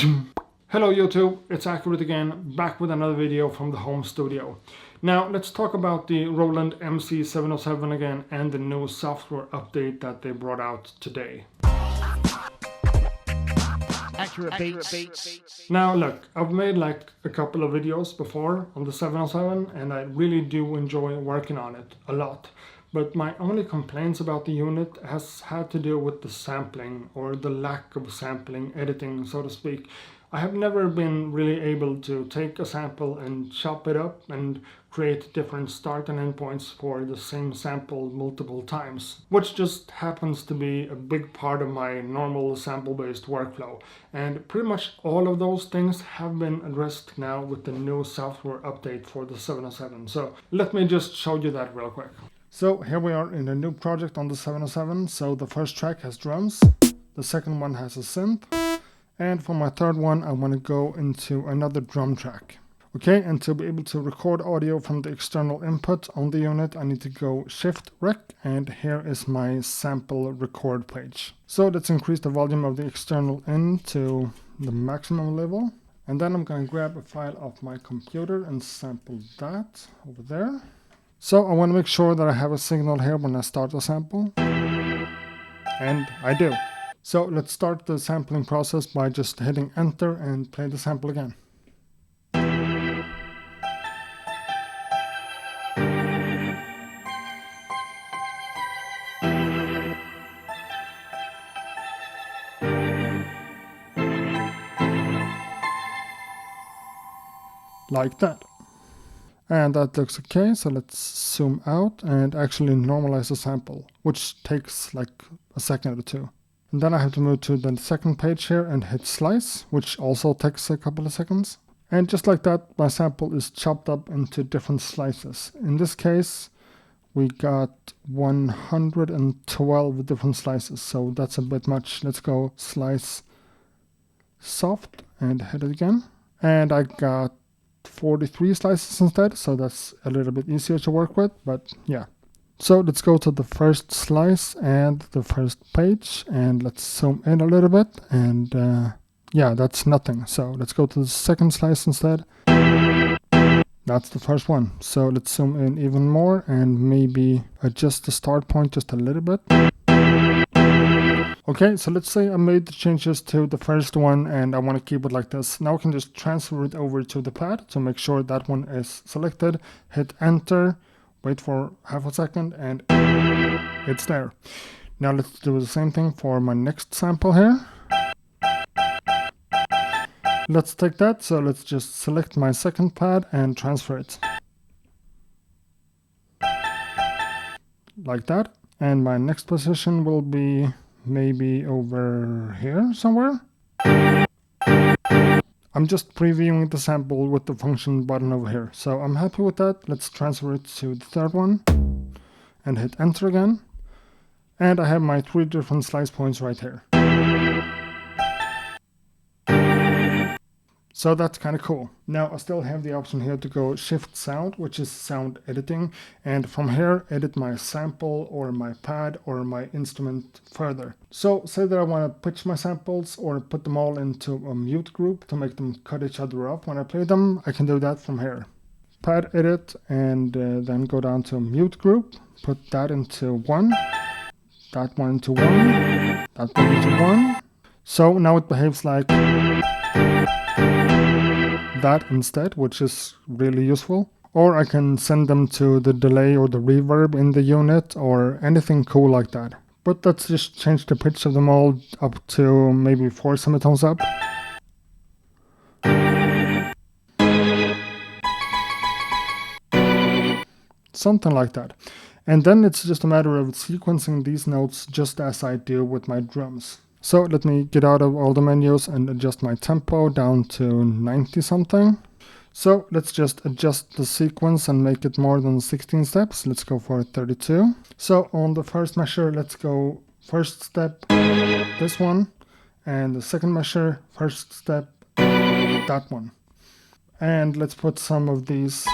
Hello YouTube, it's Accurate again, back with another video from the home studio. Now let's talk about the Roland mc-707 again and the new software update that they brought out today. Accurate Beats. Now look, I've made like a couple of videos before on the 707 and I really do enjoy working on it a lot. But my only complaints about the unit has had to do with the sampling, or the lack of sampling, editing, so to speak. I have never been really able to take a sample and chop it up and create different start and end points for the same sample multiple times, which just happens to be a big part of my normal sample-based workflow. And pretty much all of those things have been addressed now with the new software update for the 707. So let me just show you that real quick. So here we are in a new project on the 707. So the first track has drums, the second one has a synth, and for my third one I want to go into another drum track. Okay, and to be able to record audio from the external input on the unit, I need to go Shift Rec, and here is my sample record page. So let's increase the volume of the external in to the maximum level, and then I'm going to grab a file off my computer and sample that over there. So I want to make sure that I have a signal here when I start the sample, and I do. So let's start the sampling process by just hitting enter and play the sample again. Like that. And that looks okay, so let's zoom out and actually normalize the sample, which takes like a second or two. And then I have to move to the second page here and hit slice, which also takes a couple of seconds. And just like that, my sample is chopped up into different slices. In this case, we got 112 different slices, so that's a bit much. Let's go slice soft and hit it again. And I got 43 slices instead, so that's a little bit easier to work with, but yeah. So let's go to the first slice and the first page, and let's zoom in a little bit, and yeah, that's nothing. So let's go to the second slice instead. That's the first one. So let's zoom in even more and maybe adjust the start point just a little bit. Okay, so let's say I made the changes to the first one and I want to keep it like this. Now I can just transfer it over to the pad to make sure that one is selected. Hit enter, wait for half a second, and it's there. Now let's do the same thing for my next sample here. Let's take that, so let's just select my second pad and transfer it. Like that. And my next position will be maybe over here somewhere. I'm just previewing the sample with the function button over here. So I'm happy with that. Let's transfer it to the third one and hit enter again. And I have my 3 different slice points right here. So that's kind of cool. Now I still have the option here to go shift sound, which is sound editing, and from here edit my sample or my pad or my instrument further. So say that I want to pitch my samples or put them all into a mute group to make them cut each other off when I play them, I can do that from here. Pad edit, and then go down to mute group, put that into 1, that one into 1, that one into 1. So now it behaves like that instead, which is really useful. Or I can send them to the delay or the reverb in the unit or anything cool like that. But let's just change the pitch of them all up to maybe 4 semitones up. Something like that. And then it's just a matter of sequencing these notes just as I do with my drums. So let me get out of all the menus and adjust my tempo down to 90 something. So let's just adjust the sequence and make it more than 16 steps. Let's go for 32. So on the first measure, let's go first step, this one, and the second measure, first step, that one. And let's put some of these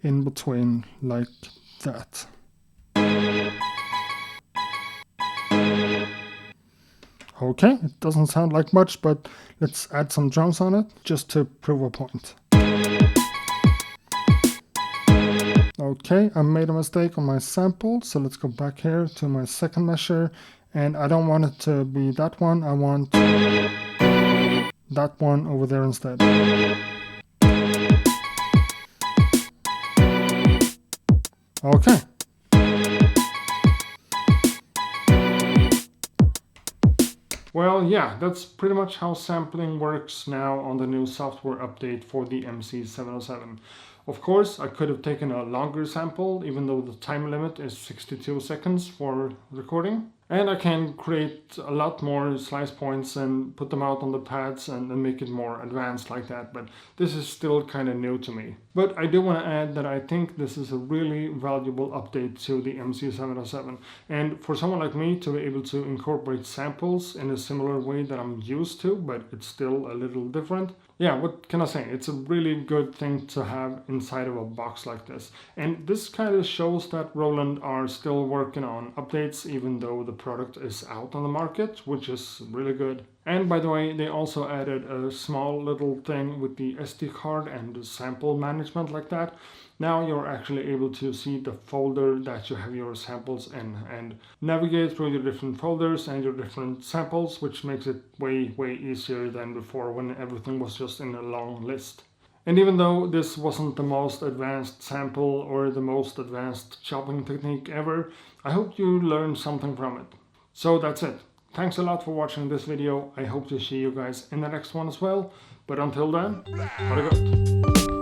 in between like that. Okay, it doesn't sound like much, but let's add some drums on it just to prove a point. Okay, I made a mistake on my sample, so let's go back here to my second measure, and I don't want it to be that one, I want that one over there instead. Okay. Well, yeah, that's pretty much how sampling works now on the new software update for the mc-707. Of course, I could have taken a longer sample, even though the time limit is 62 seconds for recording. And I can create a lot more slice points and put them out on the pads and make it more advanced like that, but this is still kind of new to me. But I do want to add that I think this is a really valuable update to the mc-707. And for someone like me to be able to incorporate samples in a similar way that I'm used to, but it's still a little different. Yeah, what can I say? It's a really good thing to have inside of a box like this. And this kind of shows that Roland are still working on updates even though the product is out on the market, which is really good. And by the way, they also added a small little thing with the SD card and the sample management like that. Now you're actually able to see the folder that you have your samples in and navigate through your different folders and your different samples, which makes it way easier than before when everything was just in a long list. And even though this wasn't the most advanced sample or the most advanced chopping technique ever, I hope you learned something from it. So that's it. Thanks a lot for watching this video. I hope to see you guys in the next one as well. But until then, have a good.